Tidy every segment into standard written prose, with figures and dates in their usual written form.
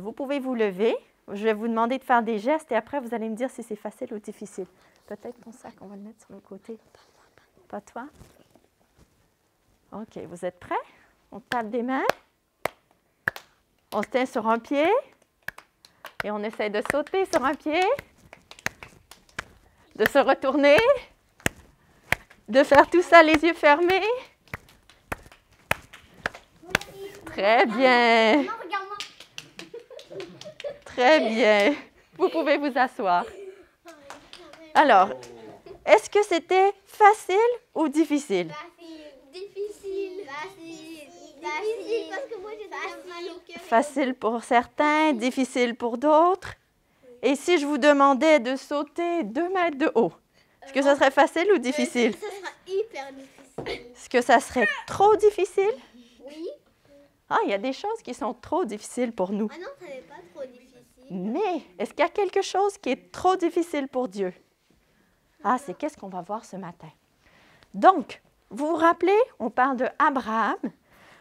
Vous pouvez vous lever. Je vais vous demander de faire des gestes et après, vous allez me dire si c'est facile ou difficile. Peut-être ton sac, on va le mettre sur le côté. Pas toi? OK, vous êtes prêts? On tape des mains. On se tient sur un pied. Et on essaie de sauter sur un pied. De se retourner. De faire tout ça les yeux fermés. Très bien. Très bien. Vous pouvez vous asseoir. Alors, est-ce que c'était facile ou difficile? Difficile. Difficile parce que moi j'ai mal au cœur. Facile pour certains, difficile pour d'autres. Et si je vous demandais de sauter 2 mètres de haut, est-ce que ça serait facile ou difficile? Ça sera hyper difficile. Est-ce que ça serait trop difficile? Oui. Ah, il y a des choses qui sont trop difficiles pour nous. Ah non, ça n'est pas trop difficile. Mais est-ce qu'il y a quelque chose qui est trop difficile pour Dieu? Ah, c'est qu'est-ce qu'on va voir ce matin. Donc, vous vous rappelez, on parle de Abraham,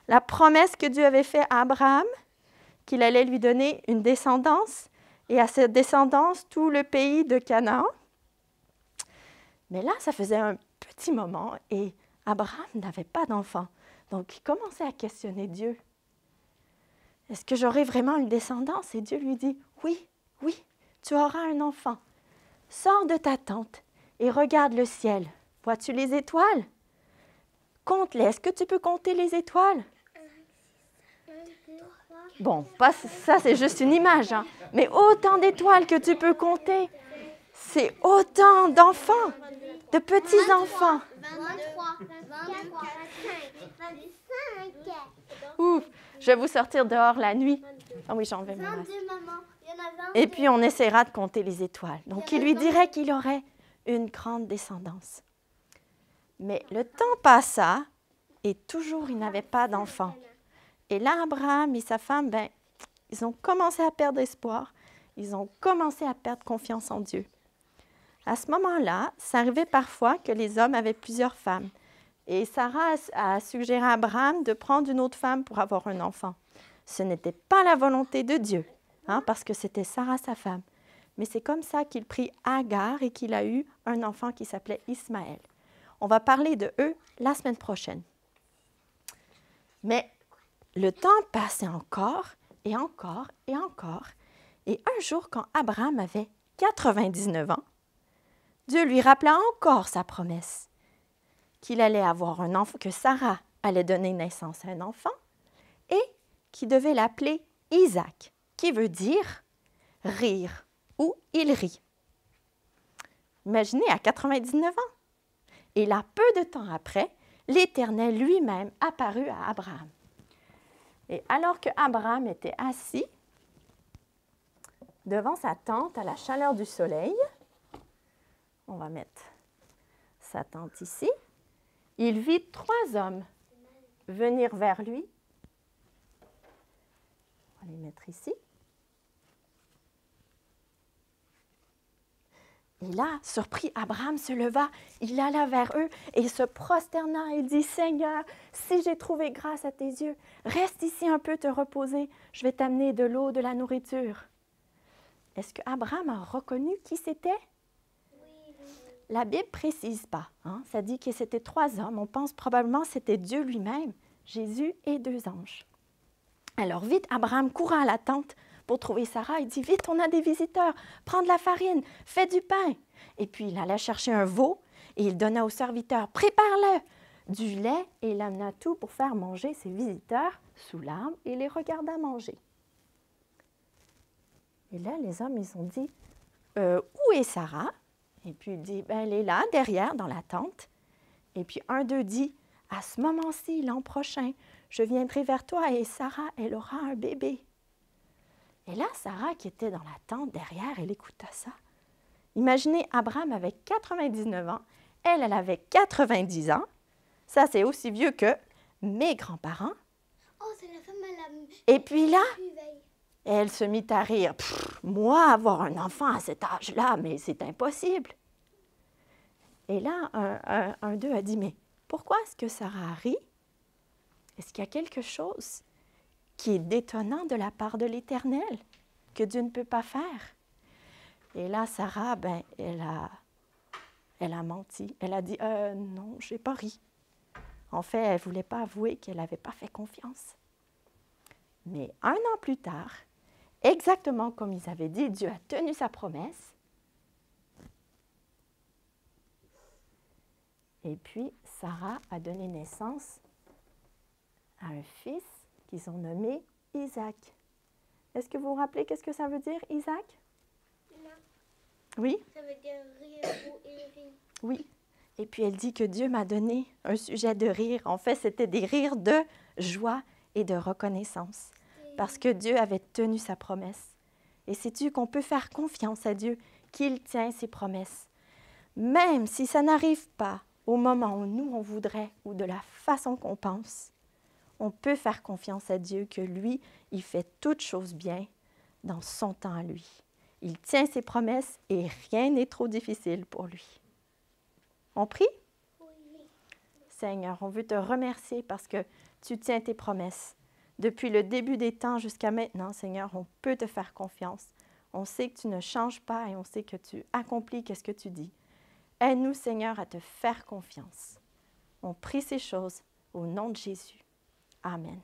la promesse que Dieu avait faite à Abraham, qu'il allait lui donner une descendance, et à cette descendance, tout le pays de Canaan. Mais là, ça faisait un petit moment, et Abraham n'avait pas d'enfant. Donc, il commençait à questionner Dieu. Est-ce que j'aurai vraiment une descendance? Et Dieu lui dit, oui, oui, tu auras un enfant. Sors de ta tente et regarde le ciel. Vois-tu les étoiles? Compte-les. Est-ce que tu peux compter les étoiles? Bon, pas, ça c'est juste une image, hein. Mais autant d'étoiles que tu peux compter, c'est autant d'enfants, de petits-enfants. 23, 24, 25. Ouf, je vais vous sortir dehors la nuit. Ah oui, j'ai enlevé mon masque. 22, maman. Il y en a 22. Et puis, on essaiera de compter les étoiles. Donc, il lui dirait qu'il aurait une grande descendance. Mais le temps passa et toujours, il n'avait pas d'enfant. Et là, Abraham et sa femme, ils ont commencé à perdre espoir. Ils ont commencé à perdre confiance en Dieu. À ce moment-là, ça arrivait parfois que les hommes avaient plusieurs femmes. Et Sarah a suggéré à Abraham de prendre une autre femme pour avoir un enfant. Ce n'était pas la volonté de Dieu, hein, parce que c'était Sarah sa femme. Mais c'est comme ça qu'il prit Agar et qu'il a eu un enfant qui s'appelait Ismaël. On va parler de eux la semaine prochaine. Mais le temps passait encore et encore et encore. Et un jour, quand Abraham avait 99 ans, Dieu lui rappela encore sa promesse qu'il allait avoir un enfant, que Sarah allait donner naissance à un enfant et qu'il devait l'appeler Isaac, qui veut dire rire ou il rit. Imaginez, à 99 ans. Et là, peu de temps après, l'Éternel lui-même apparut à Abraham. Et alors que Abraham était assis devant sa tente à la chaleur du soleil, on va mettre sa tente ici, il vit 3 hommes venir vers lui. On va les mettre ici. Et là, surpris, Abraham se leva, il alla vers eux et se prosterna et dit, « Seigneur, si j'ai trouvé grâce à tes yeux, reste ici un peu te reposer, je vais t'amener de l'eau, de la nourriture. » Est-ce qu'Abraham a reconnu qui c'était? Oui. La Bible ne précise pas, hein? Ça dit que c'était 3 hommes, on pense probablement que c'était Dieu lui-même, Jésus et 2 anges. Alors vite, Abraham courra à la tente pour trouver Sarah. Il dit, vite, on a des visiteurs, prends de la farine, fais du pain. Et puis, il alla chercher un veau et il donna au serviteur, prépare-le, du lait, et il amena tout pour faire manger ses visiteurs sous l'arbre et les regarda manger. Et là, les hommes, ils ont dit, où est Sarah? Et puis, il dit, elle est là, derrière, dans la tente. Et puis, un d'eux dit, à ce moment-ci, l'an prochain, je viendrai vers toi et Sarah, elle aura un bébé. Et là, Sarah, qui était dans la tente derrière, elle écouta ça. Imaginez, Abraham avait 99 ans, elle avait 90 ans. Ça, c'est aussi vieux que mes grands-parents. Oh, c'est la femme à la... Et puis là, elle se mit à rire. Moi, avoir un enfant à cet âge-là, mais c'est impossible. Et là, un d'eux a dit, mais pourquoi est-ce que Sarah rit? Est-ce qu'il y a quelque chose qui est détonnant de la part de l'Éternel, que Dieu ne peut pas faire. Et là, Sarah, elle a menti. Elle a dit, non, je n'ai pas ri. En fait, elle ne voulait pas avouer qu'elle n'avait pas fait confiance. Mais 1 an plus tard, exactement comme ils avaient dit, Dieu a tenu sa promesse. Et puis, Sarah a donné naissance à un fils qu'ils ont nommé Isaac. Est-ce que vous vous rappelez qu'est-ce que ça veut dire, Isaac? Non. Oui? Ça veut dire rire ou rire. Oui. Et puis elle dit que Dieu m'a donné un sujet de rire. En fait, c'était des rires de joie et de reconnaissance. Parce que Dieu avait tenu sa promesse. Et sais-tu qu'on peut faire confiance à Dieu, qu'il tient ses promesses. Même si ça n'arrive pas au moment où nous, on voudrait ou de la façon qu'on pense, on peut faire confiance à Dieu que lui, il fait toutes choses bien dans son temps à lui. Il tient ses promesses et rien n'est trop difficile pour lui. On prie? Oui. Seigneur, on veut te remercier parce que tu tiens tes promesses. Depuis le début des temps jusqu'à maintenant, Seigneur, on peut te faire confiance. On sait que tu ne changes pas et on sait que tu accomplis ce que tu dis. Aide-nous, Seigneur, à te faire confiance. On prie ces choses au nom de Jésus. Amen.